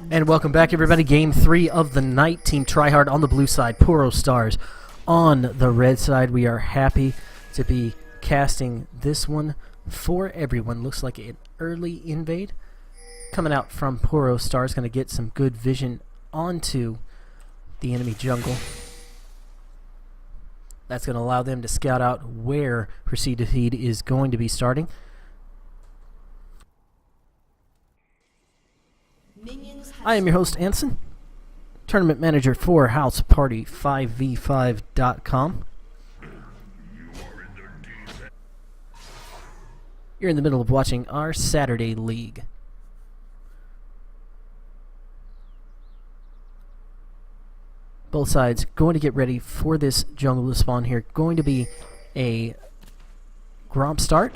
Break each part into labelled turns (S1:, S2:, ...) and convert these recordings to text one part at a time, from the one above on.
S1: And welcome back, everybody. Game 3 of the night. Team Tryhard on the blue side, Poro Stars on the red side. We are happy to be casting this one for everyone. Looks like an early invade coming out from Poro Stars. Going to get some good vision onto the enemy jungle. That's going to allow them to scout out where Proceed to Feed is going to be starting. I am your host, Anson, tournament manager for HouseParty5v5.com. You're in the middle of watching our Saturday League. Both sides going to get ready for this jungle to spawn here. Going to be a Gromp start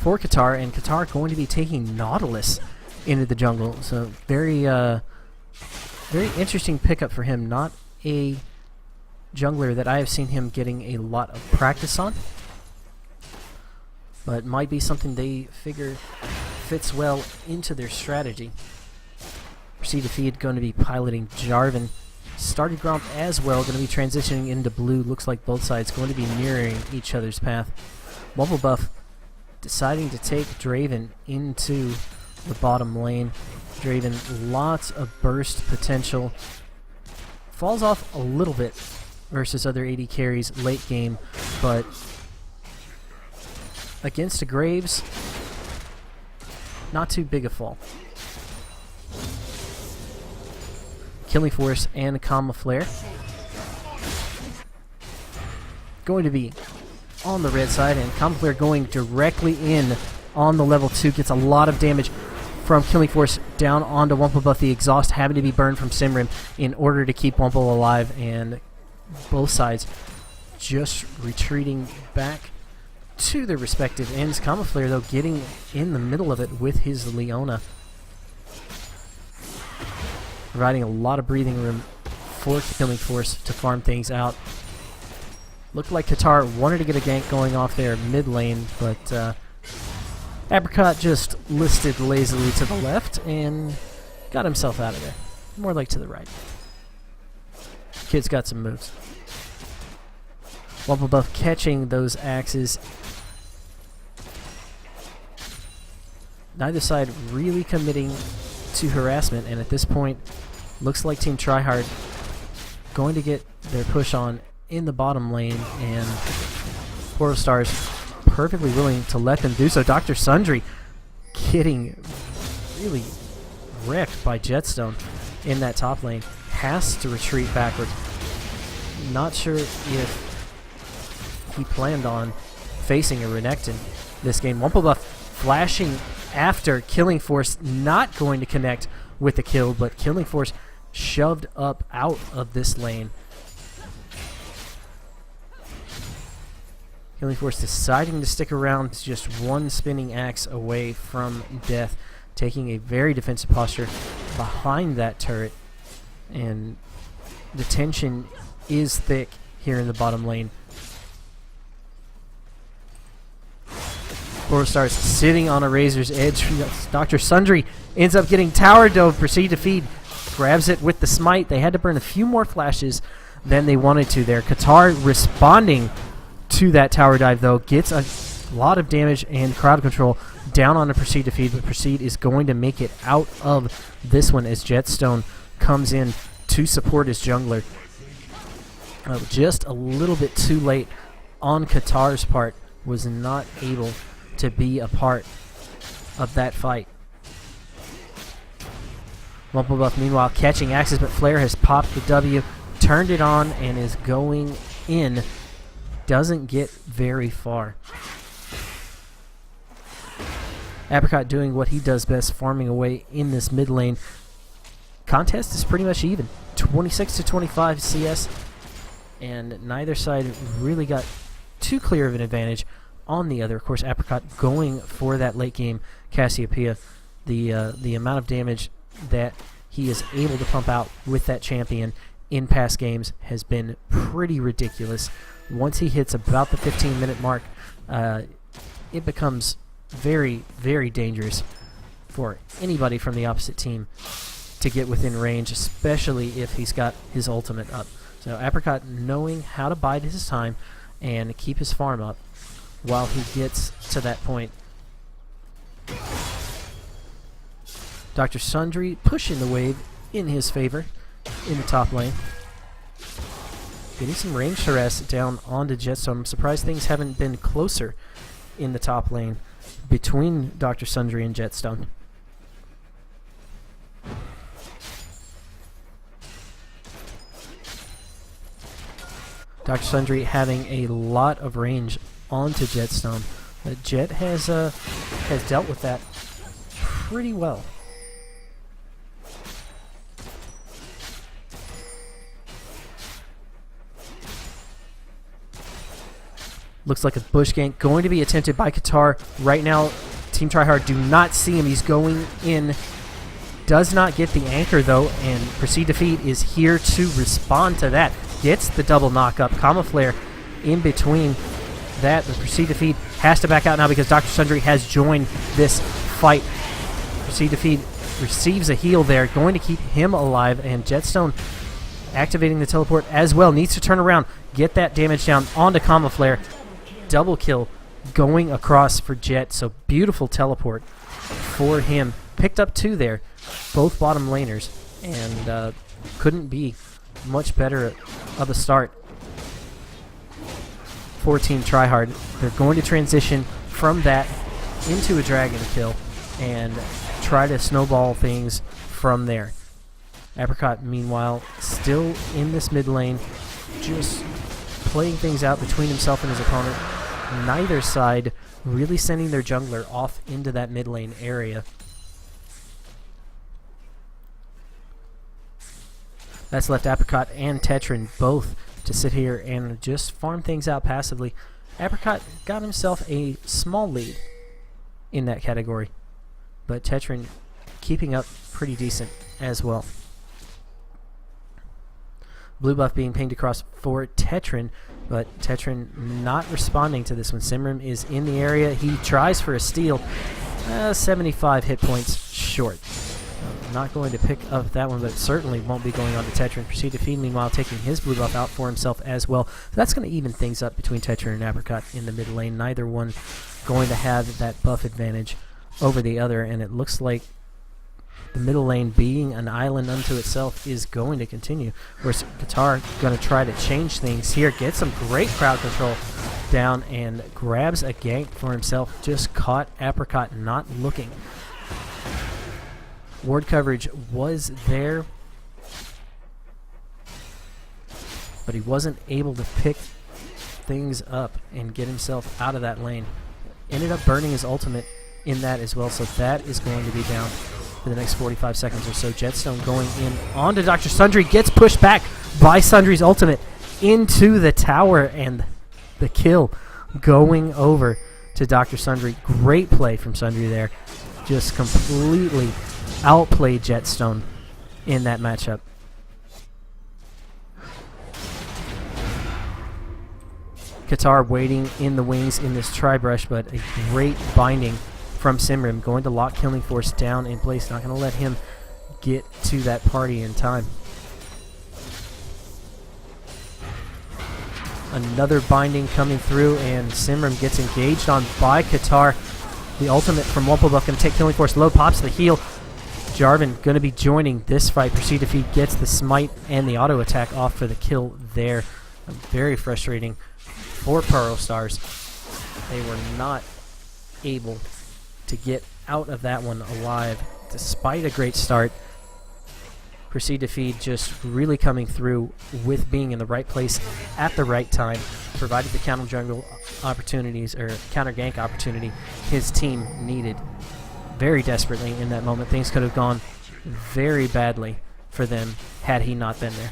S1: for Qatar, and Qatar going to be taking Nautilus into the jungle. So very interesting pickup for him. Not a jungler that I have seen him getting a lot of practice on, but might be something they figure fits well into their strategy. Proceed to Feed going to be piloting Jarvan. Started Gromp as well, going to be transitioning into blue. Looks like both sides going to be mirroring each other's path. Buff deciding to take Draven into the bottom lane. Draven, lots of burst potential. Falls off a little bit versus other AD carries late game, but against a Graves, not too big a fall. Killing Force and Comma Flare going to be on the red side, and Comma Flare going directly in on the level 2. Gets a lot of damage from Killing Force down onto Wumple. The exhaust having to be burned from Simrim in order to keep Wumple alive, and both sides just retreating back to their respective ends. Comma Flare, though, getting in the middle of it with his Leona, providing a lot of breathing room for Killing Force to farm things out. Looked like Qatar wanted to get a gank going off there mid lane, but Apricot just listed lazily to the left and got himself out of there. More like to the right. Kid's got some moves. Wumple catching those axes. Neither side really committing to harassment, and at this point looks like Team Tryhard going to get their push on in the bottom lane, and Poro Stars perfectly willing to let them do so. Dr. Sundry getting really wrecked by Jetstone in that top lane. Has to retreat backwards. Not sure if he planned on facing a Renekton this game. Wumple flashing after Killing Force, not going to connect with the kill, but Killing Force shoved up out of this lane. Killing Force deciding to stick around, just one spinning axe away from death, taking a very defensive posture behind that turret, and the tension is thick here in the bottom lane. Poro Stars sitting on a razor's edge. Dr. Sundry ends up getting tower dove. Proceed to Feed grabs it with the smite. They had to burn a few more flashes than they wanted to there. Qatar responding to that tower dive, though, gets a lot of damage and crowd control down on a Proceed to Feed, but Proceed is going to make it out of this one as Jetstone comes in to support his jungler. Just a little bit too late on Qatar's part. Was not able to be a part of that fight. Wumple meanwhile catching axes, but Flare has popped the W, turned it on, and is going in. Doesn't get very far. Apricot doing what he does best, farming away in this mid lane. Contest is pretty much even. 26-25 CS, and neither side really got too clear of an advantage on the other. Of course, Apricot going for that late game Cassiopeia. The amount of damage that he is able to pump out with that champion in past games has been pretty ridiculous. Once he hits about the 15-minute mark, it becomes very, very dangerous for anybody from the opposite team to get within range, especially if he's got his ultimate up. So Apricot knowing how to bide his time and keep his farm up while he gets to that point. Dr. Sundry pushing the wave in his favor in the top lane. Getting some range harass down onto Jetstone. I'm surprised things haven't been closer in the top lane between Dr. Sundry and Jetstone. Dr. Sundry having a lot of range onto Jetstone. Jet has dealt with that pretty well. Looks like a bush gank going to be attempted by Qatar. Right now, Team Tryhard do not see him. He's going in. Does not get the anchor, though, and Proceed to Feed is here to respond to that. Gets the double knock-up. Camouflare in between that. The Proceed to Feed has to back out now because Dr. Sundry has joined this fight. Proceed to Feed receives a heal there, going to keep him alive, and Jetstone activating the teleport as well. Needs to turn around, get that damage down onto Camouflare. Double kill going across for Jet, so beautiful teleport for him. Picked up 2 there, both bottom laners, and couldn't be much better of a start for Team Tryhard. They're going to transition from that into a dragon kill and try to snowball things from there. Apricot, meanwhile, still in this mid lane, just playing things out between himself and his opponent. Neither side really sending their jungler off into that mid lane area. That's left Apricot and Tetrin both to sit here and just farm things out passively. Apricot got himself a small lead in that category, but Tetrin keeping up pretty decent as well. Blue buff being pinged across for Tetrin, but Tetrin not responding to this one. Simrim is in the area. He tries for a steal. 75 hit points short. Not going to pick up that one, but certainly won't be going on to Tetrin. Proceed to Feed, meanwhile, taking his blue buff out for himself as well. So that's going to even things up between Tetrin and Apricot in the mid lane. Neither one going to have that buff advantage over the other, and it looks like the middle lane being an island unto itself is going to continue. Whereas Qatar going to try to change things here. Gets some great crowd control down and grabs a gank for himself. Just caught Apricot not looking. Ward coverage was there, but he wasn't able to pick things up and get himself out of that lane. Ended up burning his ultimate in that as well, so that is going to be down for the next 45 seconds or so. Jetstone going in onto Dr. Sundry, gets pushed back by Sundry's ultimate into the tower, and the kill going over to Dr. Sundry. Great play from Sundry there. Just completely outplayed Jetstone in that matchup. Qatar waiting in the wings in this tri-brush, but a great binding from Simrim, going to lock Killing Force down in place. Not going to let him get to that party in time. Another binding coming through, and Simrim gets engaged on by Qatar. The ultimate from Wumplebuff going to take Killing Force low, pops the heal. Jarvan going to be joining this fight. Proceed to Feed gets the smite and the auto attack off for the kill there. Very frustrating for Poro Stars. They were not able to get out of that one alive despite a great start. Proceed to Feed just really coming through with being in the right place at the right time. Provided the counter jungle opportunities, or counter gank opportunity his team needed very desperately in that moment. Things could have gone very badly for them had he not been there.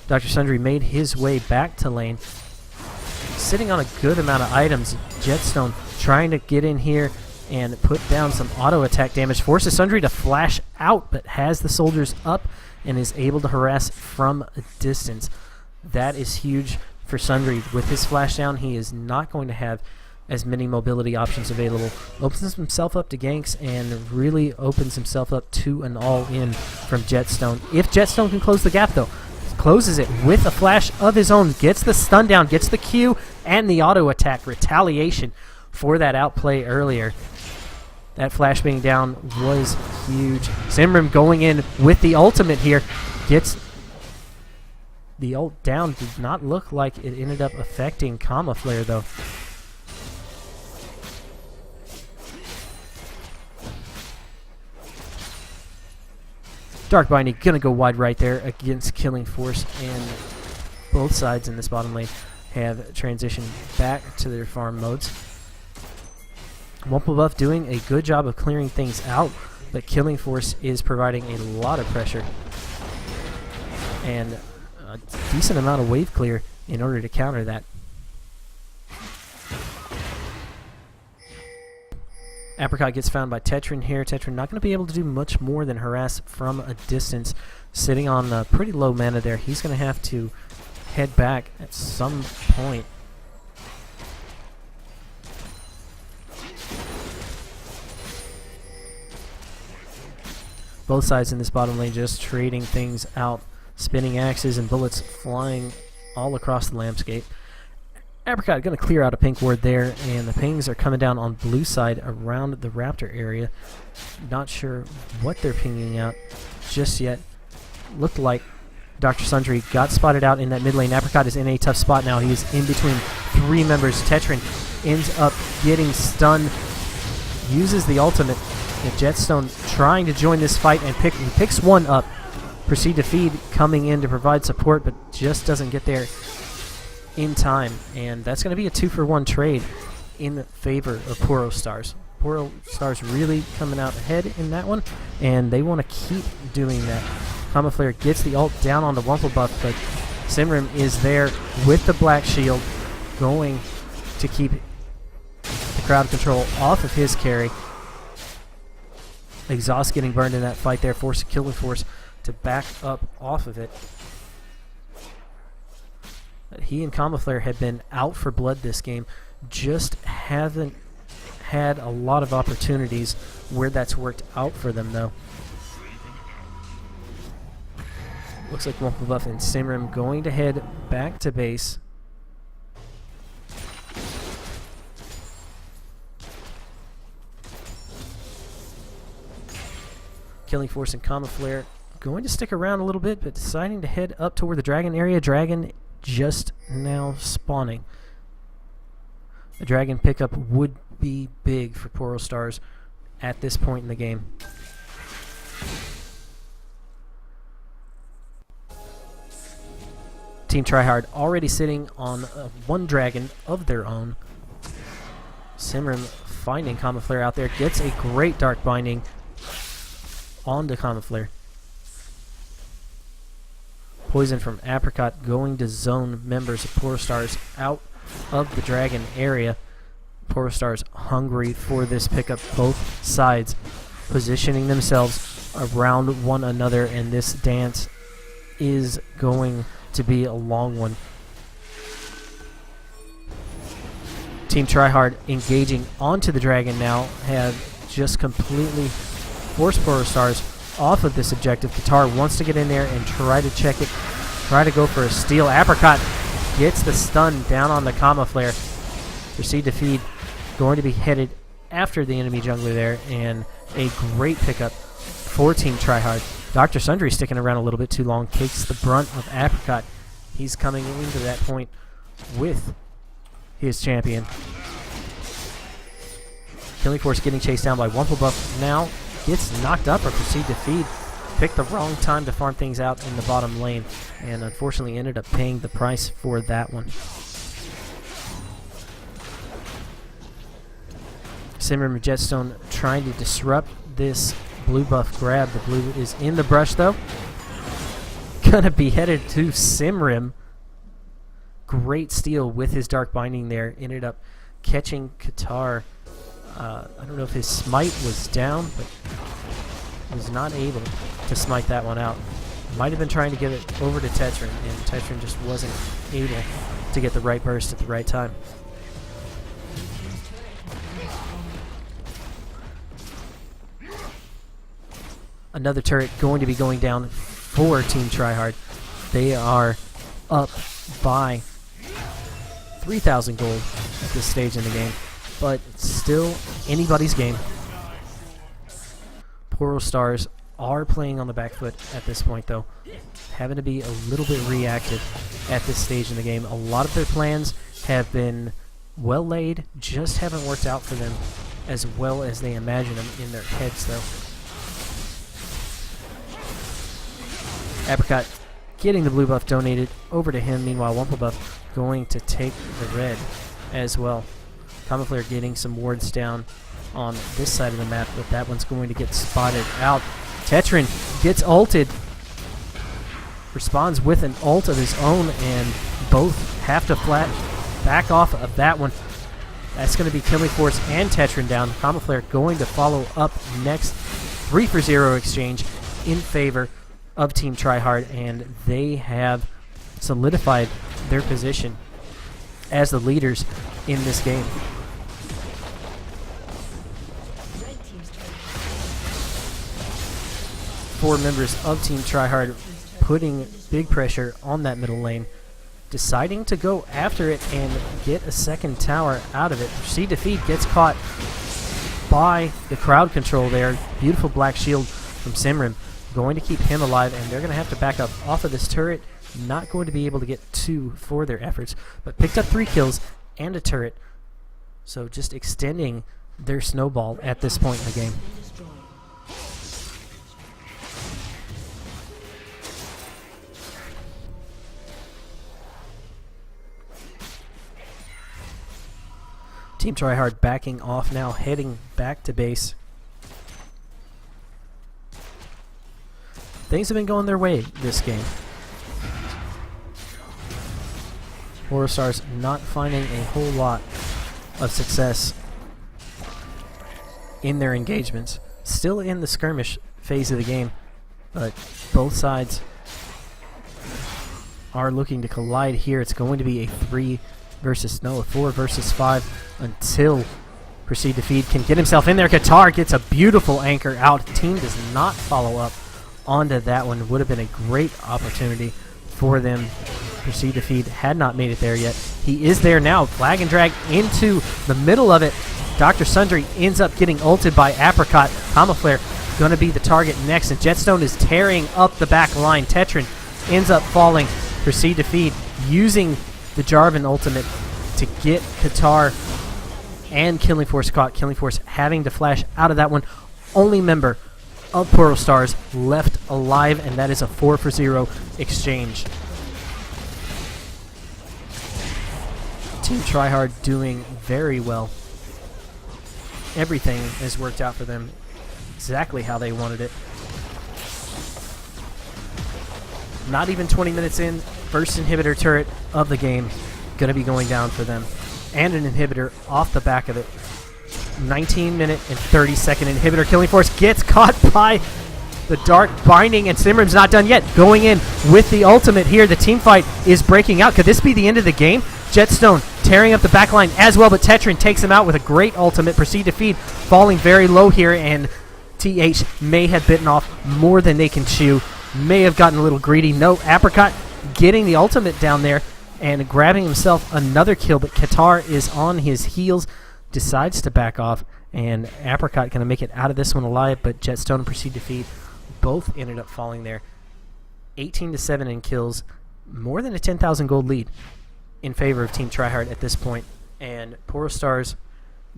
S1: Dr. Sundry made his way back to lane, sitting on a good amount of items. Jetstone trying to get in here and put down some auto attack damage. Forces Sundry to flash out, but has the soldiers up and is able to harass from a distance. That is huge for Sundry. With his flash down, he is not going to have as many mobility options available. Opens himself up to ganks and really opens himself up to an all-in from Jetstone. If Jetstone can close the gap, though, closes it with a flash of his own, gets the stun down, gets the Q, and the auto attack retaliation for that outplay earlier. That flash being down was huge. Simrim going in with the ultimate here. Gets the ult down. Did not look like it ended up affecting Kama Flare, though. Dark Binding gonna go wide right there against Killing Force, and both sides in this bottom lane have transitioned back to their farm modes. Wumple Buff doing a good job of clearing things out, but Killing Force is providing a lot of pressure and a decent amount of wave clear in order to counter that. Apricot gets found by Tetrin here. Tetrin not going to be able to do much more than harass from a distance. Sitting on pretty low mana there. He's going to have to head back at some point. Both sides in this bottom lane just trading things out. Spinning axes and bullets flying all across the landscape. Apricot going to clear out a pink ward there, and the pings are coming down on blue side around the Raptor area. Not sure what they're pinging out just yet. Looked like Dr. Sundry got spotted out in that mid lane. Apricot is in a tough spot now. He's in between three members. Tetrin ends up getting stunned, uses the ultimate. The Jetstone trying to join this fight and he picks one up. Proceed to Feed coming in to provide support, but just doesn't get there in time, and that's going to be a 2-for-1 trade in favor of Poro Stars. Poro Stars really coming out ahead in that one, and they want to keep doing that. Kama Flare gets the ult down on the Wumple Buff, but Simrim is there with the Black Shield, going to keep the crowd control off of his carry. Exhaust getting burned in that fight there, forcing Killing Force to back up off of it. He and Kama Flare had been out for blood this game, just haven't had a lot of opportunities where that's worked out for them, though. Looks like Wumple Buff and Simrim going to head back to base. Killing Force and Kama Flare going to stick around a little bit, but deciding to head up toward the Dragon area. Dragon just now spawning. The Dragon pickup would be big for Poro Stars at this point in the game. Team Tryhard already sitting on one Dragon of their own. Simrim finding Kama Flare out there, gets a great Dark Binding onto Kama Flare. Poison from Apricot going to zone members of Poro Stars out of the Dragon area. Poro Stars hungry for this pickup, both sides positioning themselves around one another, and this dance is going to be a long one. Team Tryhard engaging onto the Dragon now have just completely forced Poro Stars off of this objective. Qatar wants to get in there and try to check it, try to go for a steal. Apricot gets the stun down on the Kama Flare. Proceed to Feed going to be headed after the enemy jungler there, and a great pickup for Team Tryhard. Dr. Sundry sticking around a little bit too long, takes the brunt of Apricot. He's coming into that point with his champion. Killing Force getting chased down by Wumple Buff now. Gets knocked up or Proceed to Feed. Picked the wrong time to farm things out in the bottom lane, and unfortunately ended up paying the price for that one. Simrim Jetstone trying to disrupt this blue buff grab. The blue is in the brush though. Gonna be headed to Simrim. Great steal with his Dark Binding there. Ended up catching Qatar. I don't know if his smite was down, but was not able to smite that one out. Might have been trying to give it over to Tetrin, and Tetrin just wasn't able to get the right burst at the right time. Another turret going to be going down for Team Tryhard. They are up by 3,000 gold at this stage in the game, but still anybody's game. Poro Stars are playing on the back foot at this point, though, having to be a little bit reactive at this stage in the game. A lot of their plans have been well laid, just haven't worked out for them as well as they imagine them in their heads, though. Apricot getting the blue buff donated over to him. Meanwhile, Wumple buff going to take the red as well. Comet Flare getting some wards down on this side of the map, but that one's going to get spotted out. Tetrin gets ulted, responds with an ult of his own, and both have to back off of that one. That's going to be Killing Force and Tetrin down. Comet Flare going to follow up next. 3-for-0 exchange in favor of Team Tryhard, and they have solidified their position as the leaders in this game. Four members of Team Tryhard putting big pressure on that middle lane, deciding to go after it and get a second tower out of it. Proceed to Feed gets caught by the crowd control there. Beautiful black shield from Simrim, going to keep him alive, and they're going to have to back up off of this turret. Not going to be able to get 2 for their efforts, but picked up 3 kills and a turret. So just extending their snowball at this point in the game. Team Tryhard backing off now, heading back to base. Things have been going their way this game. Poro Stars not finding a whole lot of success in their engagements. Still in the skirmish phase of the game, but both sides are looking to collide here. It's going to be a 4 versus 5 until Proceed to Feed can get himself in there. Qatar gets a beautiful anchor out. Team does not follow up onto that one. Would have been a great opportunity for them. Proceed to Feed had not made it there yet. He is there now. Flag and drag into the middle of it. Dr. Sundry ends up getting ulted by Apricot. Comet Flare going to be the target next, and Jetstone is tearing up the back line. Tetrin ends up falling. Proceed to Feed using the Jarvan ultimate to get Qatar and Killing Force caught. Killing Force having to flash out of that one. Only member of Poro Stars left alive, and that is a 4-for-0 exchange. Team Tryhard doing very well. Everything has worked out for them exactly how they wanted it. Not even 20 minutes in, first inhibitor turret of the game going to be going down for them. And an inhibitor off the back of it. 19-minute and 30-second inhibitor. Killing Force gets caught by the dart binding, and Simran's not done yet. Going in with the ultimate here. The team fight is breaking out. Could this be the end of the game? Jetstone tearing up the back line as well, but Tetrin takes him out with a great ultimate. Proceed to Feed falling very low here, and TH may have bitten off more than they can chew. May have gotten a little greedy. No, Apricot getting the ultimate down there and grabbing himself another kill, but Qatar is on his heels, decides to back off, and Apricot going to make it out of this one alive, but Jetstone and Proceed to Feed both ended up falling there. 18-7 in kills, more than a 10,000 gold lead in favor of Team Tryhard at this point, and Poro Stars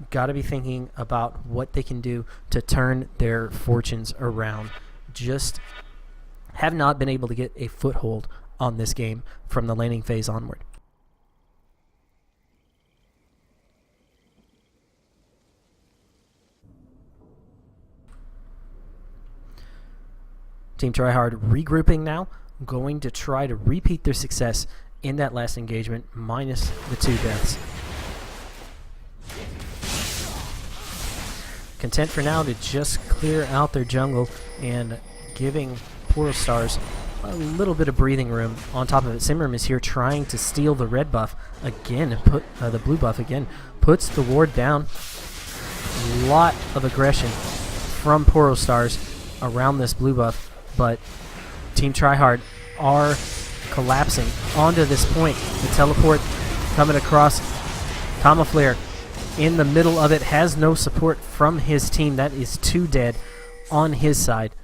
S1: got to be thinking about what they can do to turn their fortunes around. Just have not been able to get a foothold on this game from the laning phase onward. Team Tryhard regrouping now, going to try to repeat their success in that last engagement, minus the 2 deaths. Content for now to just clear out their jungle and giving Poro Stars a little bit of breathing room. On top of it, Simram is here trying to steal the red buff again, the blue buff again, puts the ward down. A lot of aggression from Poro Stars, around this blue buff, but Team Tryhard are collapsing onto this point. The teleport coming across. Camouflare in the middle of it has no support from his team. That is 2 dead on his side.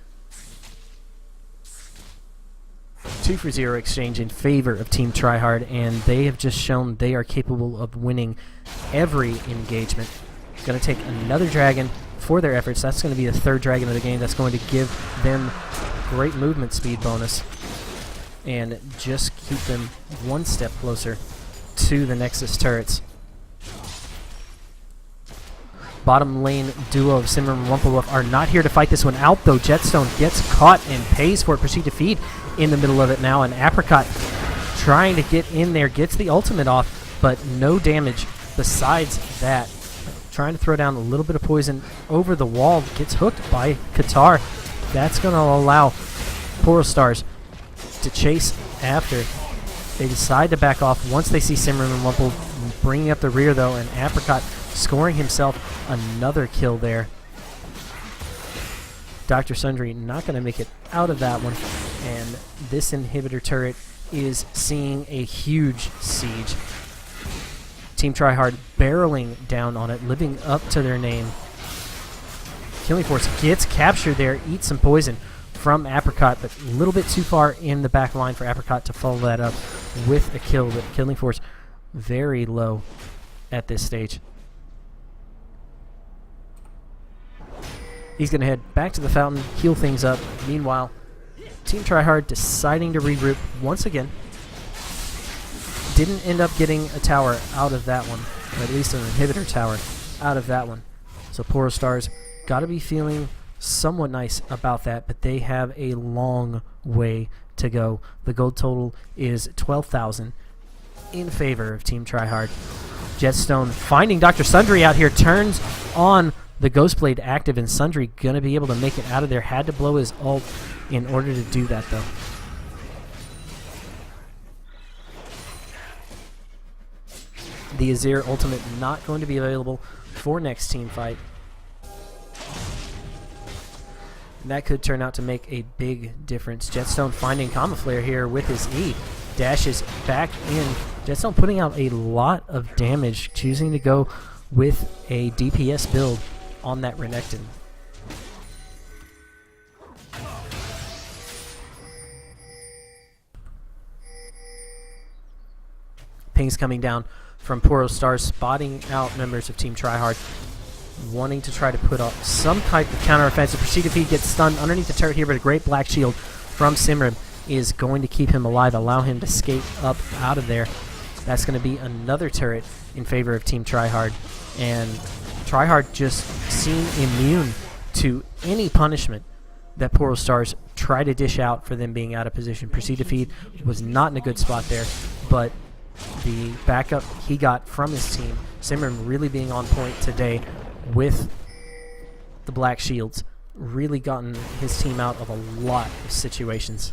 S1: 2 for 0 exchange in favor of Team Tryhard, and they have just shown they are capable of winning every engagement. Going to take another dragon for their efforts. That's going to be the 3rd dragon of the game. That's going to give them great movement speed bonus and just keep them 1 step closer to the Nexus turrets. Bottom lane duo of Simmer and Wumpelwoof are not here to fight this one out, though. Jetstone gets caught and pays for it. Proceed to feed in the middle of it now, and Apricot trying to get in there, gets the ultimate off, but no damage besides that. Trying to throw down a little bit of poison over the wall, gets hooked by Qatar. That's going to allow Poro Stars to chase after. They decide to back off once they see Simmer and Wumple bringing up the rear, though, and Apricot scoring himself another kill there. Dr. Sundry not going to make it out of that one, and this inhibitor turret is seeing a huge siege. Team Tryhard barreling down on it, living up to their name. Killing Force gets captured there, eats some poison from Apricot, but a little bit too far in the back line for Apricot to follow that up with a kill. But Killing Force very low at this stage. He's going to head back to the fountain, heal things up. Meanwhile, Team Tryhard deciding to regroup once again. Didn't end up getting a tower out of that one, or at least an inhibitor tower out of that one. So Poro Stars got to be feeling somewhat nice about that, but they have a long way to go. The gold total is 12,000 in favor of Team Tryhard. Jetstone finding Dr. Sundry out here, turns on the Ghostblade active, and Sundry going to be able to make it out of there. Had to blow his ult in order to do that, though. The Azir ultimate not going to be available for next team fight. And that could turn out to make a big difference. Jetstone finding Camouflare here with his E. Dashes back in. Jetstone putting out a lot of damage, choosing to go with a DPS build on that Renekton. Pings coming down from Poro Stars, spotting out members of Team Tryhard, wanting to try to put up some type of counteroffensive. Proceed to feed, gets stunned underneath the turret here, but a great black shield from Simrim is going to keep him alive, allow him to skate up out of there. That's going to be another turret in favor of Team Tryhard, and Tryhard just seem immune to any punishment that Poro Stars try to dish out for them being out of position. Proceed to feed was not in a good spot there, but the backup he got from his team, Simran really being on point today with the black shields, really gotten his team out of a lot of situations.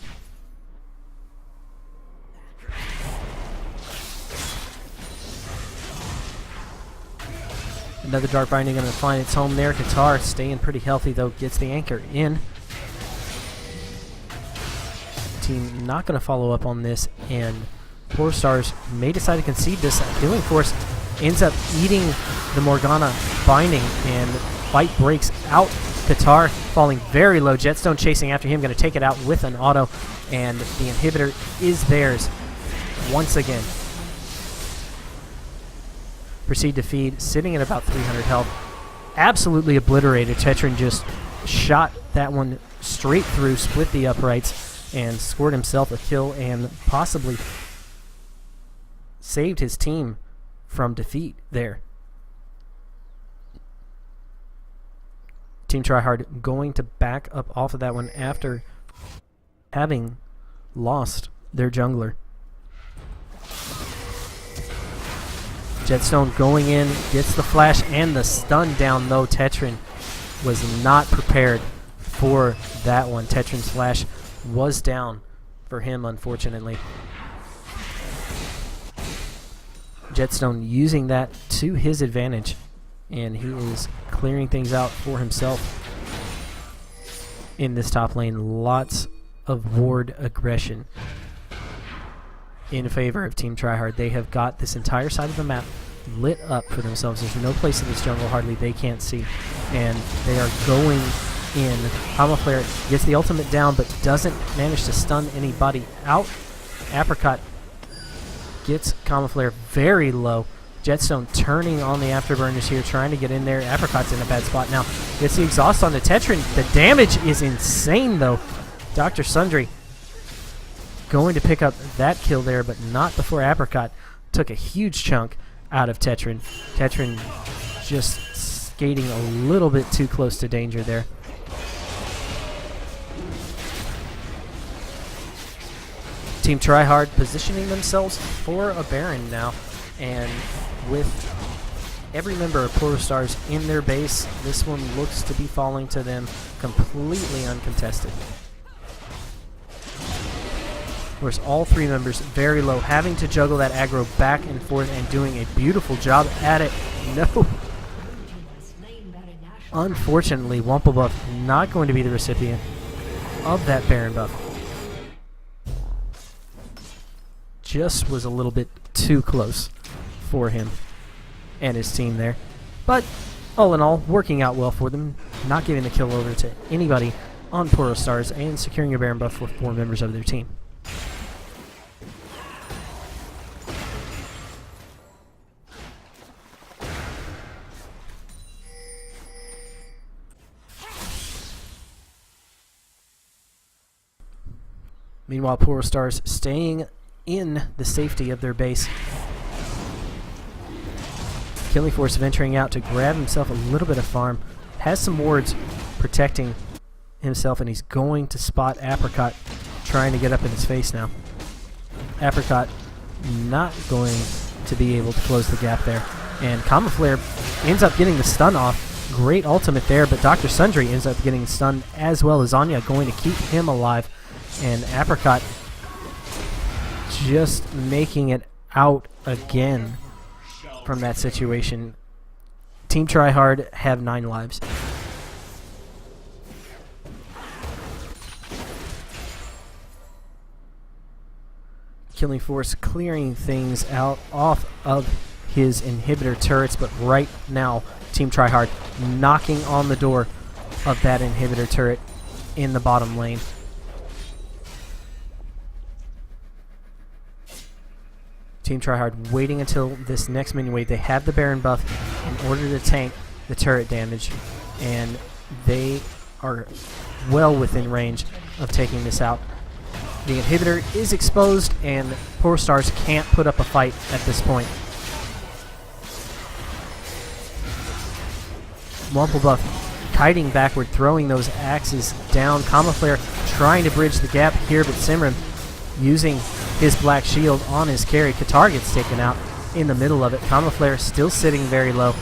S1: Another Dark Binding going to find its home there. Qatar staying pretty healthy, though, gets the anchor in. Team not going to follow up on this, and Poro Stars may decide to concede this. Killing Force ends up eating the Morgana Binding, and fight breaks out. Qatar falling very low. Jetstone chasing after him, going to take it out with an auto, and the inhibitor is theirs once again. Proceed to feed, sitting at about 300 health. Absolutely obliterated. Tetrin just shot that one straight through, split the uprights, and scored himself a kill, and possibly saved his team from defeat there. Team Tryhard going to back up off of that one after having lost their jungler. Jetstone going in, gets the flash and the stun down, though. Tetrin was not prepared for that one. Tetrin's flash was down for him, unfortunately. Jetstone using that to his advantage, and he is clearing things out for himself. in this top lane. Lots of ward aggression in favor of Team Tryhard. They have got this entire side of the map lit up for themselves. There's no place in this jungle hardly they can't see, and they are going in. Camouflare gets the ultimate down but doesn't manage to stun anybody out. Apricot gets Camouflare very low. Jetstone turning on the afterburners here, trying to get in there. Apricot's in a bad spot now. Gets the exhaust on the Tetran. The damage is insane though. Dr. Sundry going to pick up that kill there, but not before Apricot took a huge chunk out of Tetran. Tetran just skating a little bit too close to danger there. Team Tryhard positioning themselves for a Baron now, and with every member of Poro Stars in their base, this one looks to be falling to them completely uncontested. Whereas all three members very low, having to juggle that aggro back and forth and doing a beautiful job at it. No. Unfortunately, Wumplebuff not going to be the recipient of that Baron buff. Just was a little bit too close for him and his team there. But all in all, working out well for them, not giving the kill over to anybody on Poro Stars and securing a Baron buff for 4 members of their team. Meanwhile, Poro Stars staying in the safety of their base. Killing Force venturing out to grab himself a little bit of farm. Has some wards protecting himself, and he's going to spot Apricot trying to get up in his face now. Apricot not going to be able to close the gap there. And Camouflare ends up getting the stun off. Great ultimate there, but Dr. Sundry ends up getting stunned as well as Anya, going to keep him alive. And Apricot just making it out again from that situation. Team Tryhard have 9 lives. Killing Force clearing things out off of his inhibitor turrets, but right now Team Tryhard knocking on the door of that inhibitor turret in the bottom lane. Team Tryhard waiting until this next minion wave. They have the Baron buff in order to tank the turret damage, and they are well within range of taking this out. The inhibitor is exposed, and Poro Stars can't put up a fight at this point. Wumplebuff kiting backward, throwing those axes down. Camouflare trying to bridge the gap here, but Simran using his black shield on his carry. Qatar gets taken out in the middle of it. Camouflare still sitting very low.